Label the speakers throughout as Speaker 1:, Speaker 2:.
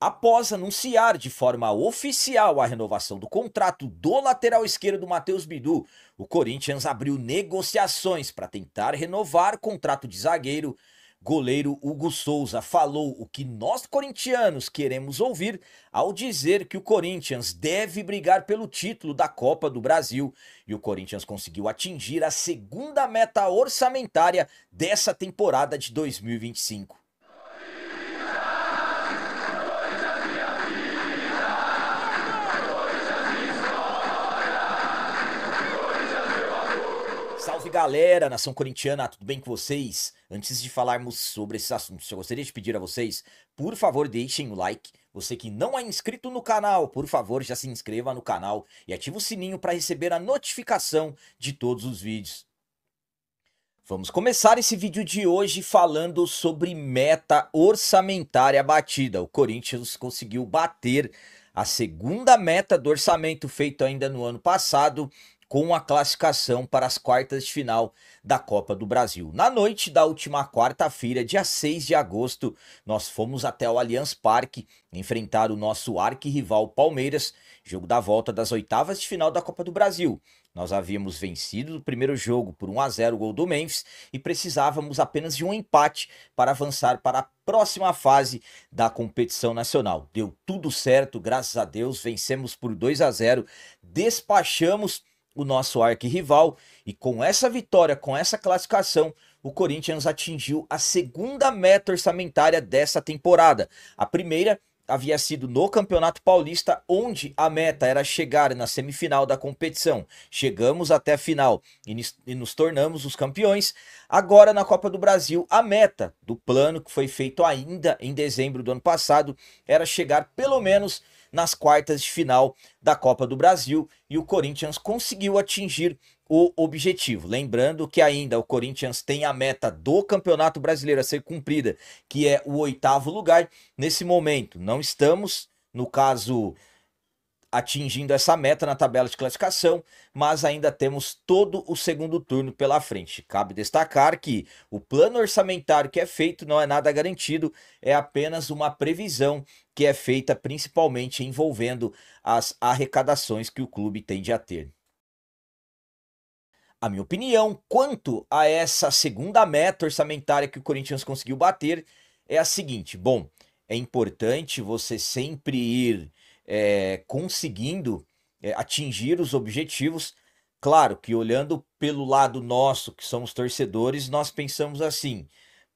Speaker 1: Após anunciar de forma oficial a renovação do contrato do lateral esquerdo Matheus Bidu, o Corinthians abriu negociações para tentar renovar o contrato de zagueiro. Goleiro Hugo Souza falou o que nós corintianos queremos ouvir ao dizer que o Corinthians deve brigar pelo título da Copa do Brasil, e o Corinthians conseguiu atingir a segunda meta orçamentária dessa temporada de 2025. Salve galera, nação corintiana, tudo bem com vocês? Antes de falarmos sobre esses assuntos, eu gostaria de pedir a vocês, por favor, deixem o like. Você que não é inscrito no canal, por favor, já se inscreva no canal e ative o sininho para receber a notificação de todos os vídeos. Vamos começar esse vídeo de hoje falando sobre meta orçamentária batida. O Corinthians conseguiu bater a segunda meta do orçamento feito ainda no ano passado, com a classificação para as quartas de final da Copa do Brasil. Na noite da última quarta-feira, dia 6 de agosto, nós fomos até o Allianz Parque enfrentar o nosso arquirrival Palmeiras, jogo da volta das oitavas de final da Copa do Brasil. Nós havíamos vencido o primeiro jogo por 1-0 o gol do Memphis e precisávamos apenas de um empate para avançar para a próxima fase da competição nacional. Deu tudo certo, graças a Deus, vencemos por 2-0, despachamos o nosso arquirrival, e com essa vitória, com essa classificação, o Corinthians atingiu a segunda meta orçamentária dessa temporada. A primeira havia sido no Campeonato Paulista, onde a meta era chegar na semifinal da competição. Chegamos até a final e nos tornamos os campeões. Agora, na Copa do Brasil, a meta do plano, que foi feito ainda em dezembro do ano passado, era chegar pelo menos nas quartas de final da Copa do Brasil, e o Corinthians conseguiu atingir o objetivo. Lembrando que ainda o Corinthians tem a meta do Campeonato Brasileiro a ser cumprida, que é o 8º lugar. Nesse momento, não estamos, no caso, atingindo essa meta na tabela de classificação, mas ainda temos todo o segundo turno pela frente. Cabe destacar que o plano orçamentário que é feito não é nada garantido, é apenas uma previsão que é feita principalmente envolvendo as arrecadações que o clube tende a ter. A minha opinião quanto a essa segunda meta orçamentária que o Corinthians conseguiu bater é a seguinte: bom, é importante você sempre ir conseguindo atingir os objetivos. Claro que olhando pelo lado nosso, que somos torcedores, nós pensamos assim: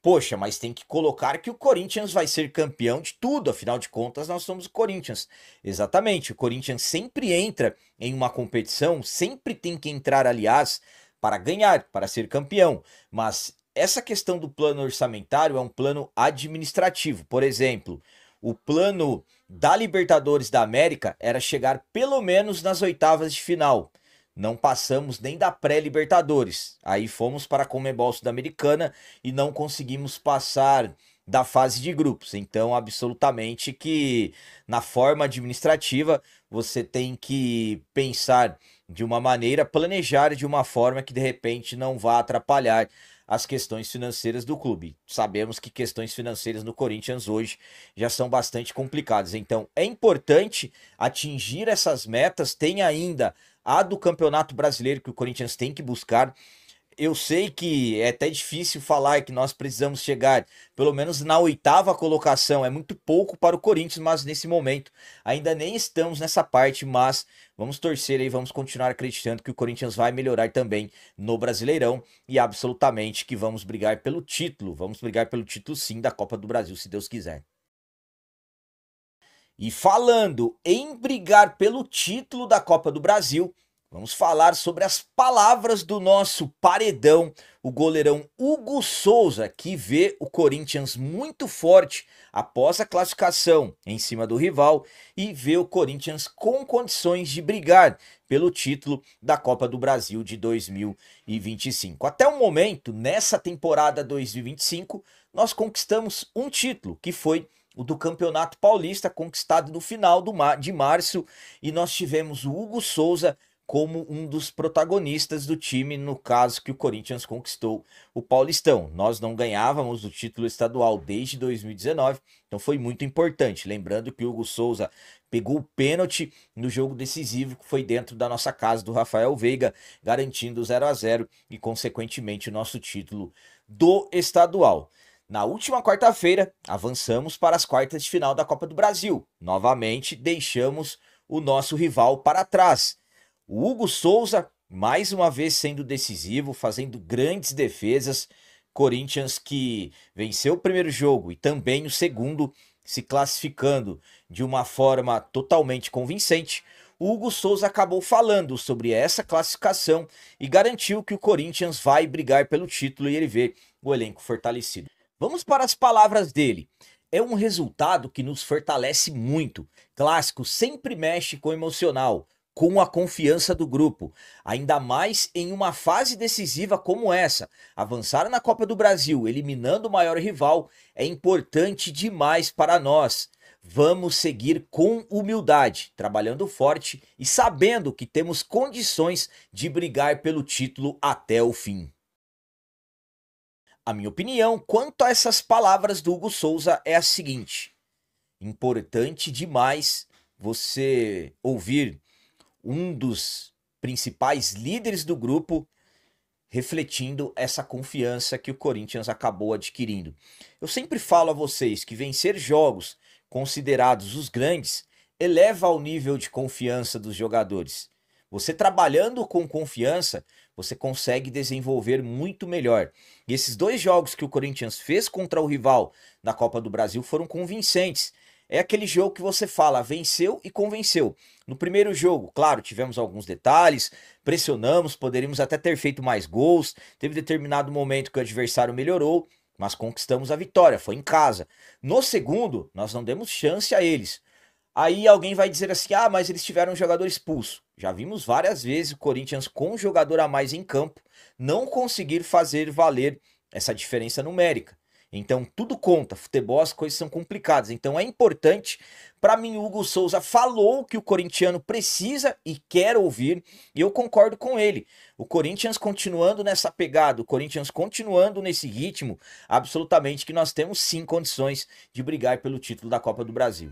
Speaker 1: poxa, mas tem que colocar que o Corinthians vai ser campeão de tudo, afinal de contas nós somos o Corinthians. Exatamente, o Corinthians sempre entra em uma competição, sempre tem que entrar, aliás, para ganhar, para ser campeão. Mas essa questão do plano orçamentário é um plano administrativo. Por exemplo, o plano da Libertadores da América era chegar pelo menos nas oitavas de final. Não passamos nem da pré-Libertadores. Aí fomos para a Conmebol Sul-Americana e não conseguimos passar da fase de grupos. Então, absolutamente que na forma administrativa você tem que pensar de uma maneira, planejar de uma forma que de repente não vá atrapalhar as questões financeiras do clube. Sabemos que questões financeiras no Corinthians hoje já são bastante complicadas. Então, é importante atingir essas metas. Tem ainda a do Campeonato Brasileiro que o Corinthians tem que buscar. Eu sei que é até difícil falar que nós precisamos chegar pelo menos na 8ª colocação. É muito pouco para o Corinthians, mas nesse momento ainda nem estamos nessa parte. Mas vamos torcer aí, vamos continuar acreditando que o Corinthians vai melhorar também no Brasileirão. E absolutamente que vamos brigar pelo título. Vamos brigar pelo título sim da Copa do Brasil, se Deus quiser. E falando em brigar pelo título da Copa do Brasil, vamos falar sobre as palavras do nosso paredão, o goleirão Hugo Souza, que vê o Corinthians muito forte após a classificação em cima do rival e vê o Corinthians com condições de brigar pelo título da Copa do Brasil de 2025. Até o momento, nessa temporada 2025, nós conquistamos um título, que foi o do Campeonato Paulista, conquistado no final de março, e nós tivemos o Hugo Souza como um dos protagonistas do time, no caso que o Corinthians conquistou o Paulistão. Nós não ganhávamos o título estadual desde 2019, então foi muito importante. Lembrando que o Hugo Souza pegou o pênalti no jogo decisivo que foi dentro da nossa casa do Rafael Veiga, garantindo o 0-0 e consequentemente o nosso título do estadual. Na última quarta-feira, avançamos para as quartas de final da Copa do Brasil. Novamente, deixamos o nosso rival para trás. O Hugo Souza, mais uma vez sendo decisivo, fazendo grandes defesas. Corinthians que venceu o primeiro jogo e também o segundo, se classificando de uma forma totalmente convincente. O Hugo Souza acabou falando sobre essa classificação e garantiu que o Corinthians vai brigar pelo título e ele vê o elenco fortalecido. Vamos para as palavras dele. É um resultado que nos fortalece muito. Clássico sempre mexe com o emocional, com a confiança do grupo, ainda mais em uma fase decisiva como essa. Avançar na Copa do Brasil, eliminando o maior rival, é importante demais para nós. Vamos seguir com humildade, trabalhando forte e sabendo que temos condições de brigar pelo título até o fim. A minha opinião quanto a essas palavras do Hugo Souza é a seguinte: importante demais você ouvir um dos principais líderes do grupo refletindo essa confiança que o Corinthians acabou adquirindo. Eu sempre falo a vocês que vencer jogos considerados os grandes eleva o nível de confiança dos jogadores. Você trabalhando com confiança, você consegue desenvolver muito melhor. E esses dois jogos que o Corinthians fez contra o rival na Copa do Brasil foram convincentes. É aquele jogo que você fala, venceu e convenceu. No primeiro jogo, claro, tivemos alguns detalhes, pressionamos, poderíamos até ter feito mais gols, teve determinado momento que o adversário melhorou, mas conquistamos a vitória, foi em casa. No segundo, nós não demos chance a eles. Aí alguém vai dizer assim, ah, mas eles tiveram um jogador expulso. Já vimos várias vezes o Corinthians com um jogador a mais em campo não conseguir fazer valer essa diferença numérica. Então tudo conta, futebol as coisas são complicadas, então é importante. Para mim o Hugo Souza falou que o corintiano precisa e quer ouvir, e eu concordo com ele. O Corinthians continuando nessa pegada, o Corinthians continuando nesse ritmo, absolutamente que nós temos sim condições de brigar pelo título da Copa do Brasil.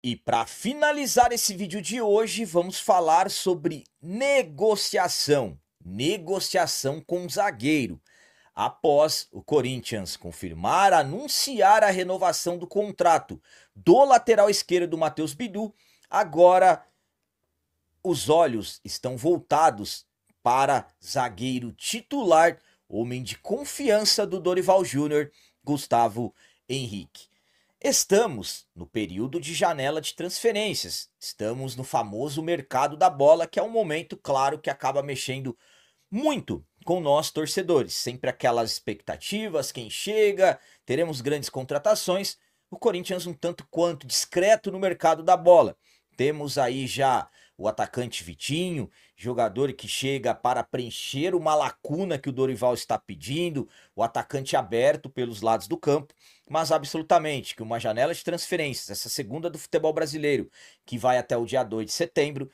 Speaker 1: E para finalizar esse vídeo de hoje, vamos falar sobre negociação. Negociação com zagueiro. Após o Corinthians anunciar a renovação do contrato do lateral esquerdo Matheus Bidu, agora os olhos estão voltados para zagueiro titular, homem de confiança do Dorival Júnior, Gustavo Henrique. Estamos no período de janela de transferências, estamos no famoso mercado da bola, que é um momento, claro, que acaba mexendo muito com nós torcedores. Sempre aquelas expectativas, quem chega, teremos grandes contratações. O Corinthians um tanto quanto discreto no mercado da bola. Temos aí já o atacante Vitinho, jogador que chega para preencher uma lacuna que o Dorival está pedindo, o atacante aberto pelos lados do campo, mas absolutamente que uma janela de transferências, essa segunda do futebol brasileiro, que vai até o dia 2 de setembro,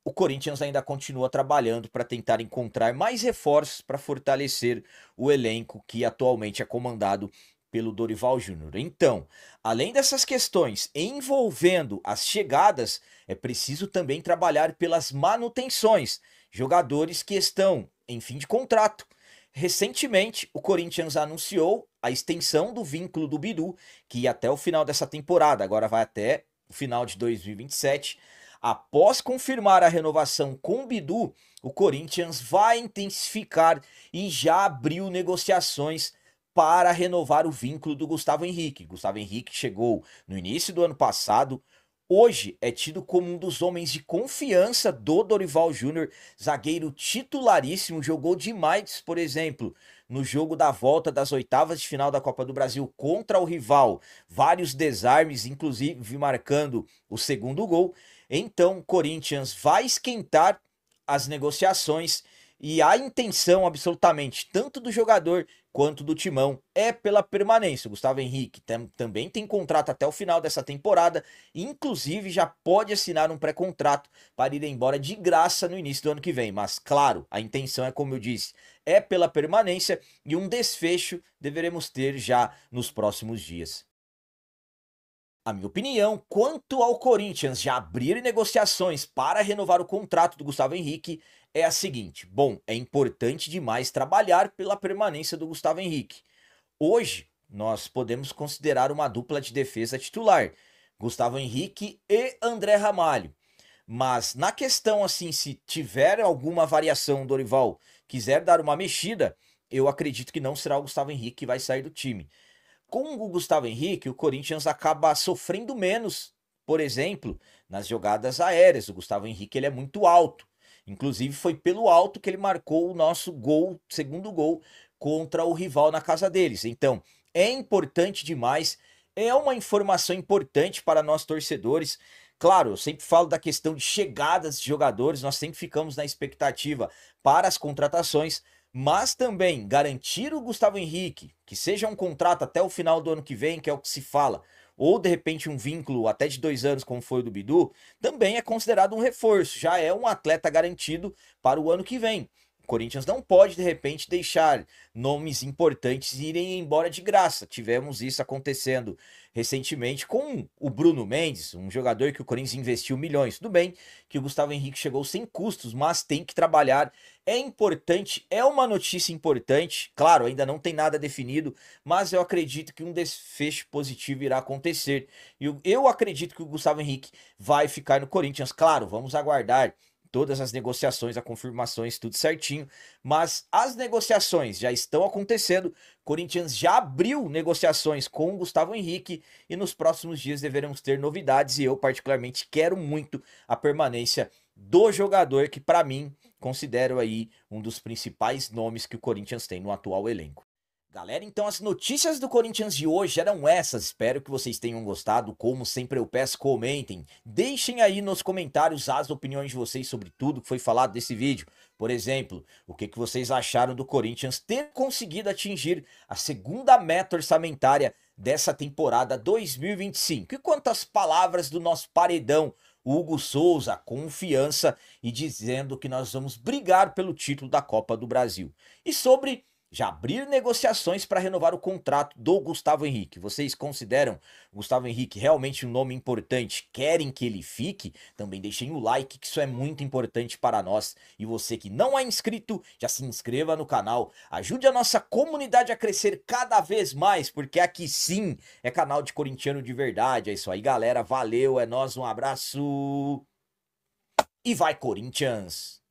Speaker 1: o Corinthians ainda continua trabalhando para tentar encontrar mais reforços para fortalecer o elenco que atualmente é comandado pelo Dorival Júnior. Então, além dessas questões envolvendo as chegadas, é preciso também trabalhar pelas manutenções, jogadores que estão em fim de contrato. Recentemente, o Corinthians anunciou a extensão do vínculo do Bidu, que ia até o final dessa temporada, agora vai até o final de 2027. Após confirmar a renovação com o Bidu, o Corinthians vai intensificar e já abriu negociações para renovar o vínculo do Gustavo Henrique. Gustavo Henrique chegou no início do ano passado, hoje é tido como um dos homens de confiança do Dorival Júnior, zagueiro titularíssimo, jogou demais, por exemplo, no jogo da volta das oitavas de final da Copa do Brasil contra o rival, vários desarmes, inclusive marcando o segundo gol. Então, o Corinthians vai esquentar as negociações E a intenção absolutamente, tanto do jogador quanto do timão, é pela permanência. O Gustavo Henrique também tem contrato até o final dessa temporada, inclusive já pode assinar um pré-contrato para ir embora de graça no início do ano que vem. Mas claro, a intenção é, como eu disse, é pela permanência e um desfecho deveremos ter já nos próximos dias. A minha opinião quanto ao Corinthians já abrir negociações para renovar o contrato do Gustavo Henrique é a seguinte: bom, é importante demais trabalhar pela permanência do Gustavo Henrique. Hoje, nós podemos considerar uma dupla de defesa titular, Gustavo Henrique e André Ramalho. Mas na questão assim, se tiver alguma variação, Dorival quiser dar uma mexida, eu acredito que não será o Gustavo Henrique que vai sair do time. Com o Gustavo Henrique, o Corinthians acaba sofrendo menos, por exemplo, nas jogadas aéreas. O Gustavo Henrique ele é muito alto. Inclusive foi pelo alto que ele marcou o nosso gol, segundo gol, contra o rival na casa deles. Então, é importante demais, é uma informação importante para nós torcedores. Claro, eu sempre falo da questão de chegadas de jogadores, nós sempre ficamos na expectativa para as contratações, mas também garantir o Gustavo Henrique, que seja um contrato até o final do ano que vem, que é o que se fala, ou de repente um vínculo até de 2 anos, como foi o do Bidu, também é considerado um reforço, já é um atleta garantido para o ano que vem. O Corinthians não pode, de repente, deixar nomes importantes irem embora de graça. Tivemos isso acontecendo recentemente com o Bruno Mendes, um jogador que o Corinthians investiu milhões. Tudo bem que o Gustavo Henrique chegou sem custos, mas tem que trabalhar. É importante, é uma notícia importante. Claro, ainda não tem nada definido, mas eu acredito que um desfecho positivo irá acontecer. E eu acredito que o Gustavo Henrique vai ficar no Corinthians. Claro, vamos aguardar todas as negociações, as confirmações, tudo certinho, mas as negociações já estão acontecendo. Corinthians já abriu negociações com o Gustavo Henrique e nos próximos dias deveremos ter novidades e eu particularmente quero muito a permanência do jogador que para mim considero aí um dos principais nomes que o Corinthians tem no atual elenco. Galera, então as notícias do Corinthians de hoje eram essas. Espero que vocês tenham gostado. Como sempre eu peço, comentem. Deixem aí nos comentários as opiniões de vocês sobre tudo que foi falado desse vídeo. Por exemplo, o que vocês acharam do Corinthians ter conseguido atingir a segunda meta orçamentária dessa temporada 2025. E quanto às palavras do nosso paredão, Hugo Souza, confiança e dizendo que nós vamos brigar pelo título da Copa do Brasil. E sobre já abrir negociações para renovar o contrato do Gustavo Henrique. Vocês consideram o Gustavo Henrique realmente um nome importante? Querem que ele fique? Também deixem o like, que isso é muito importante para nós. E você que não é inscrito, já se inscreva no canal. Ajude a nossa comunidade a crescer cada vez mais, porque aqui sim é canal de corintiano de verdade. É isso aí, galera. Valeu, é nóis, um abraço. E vai, Corinthians!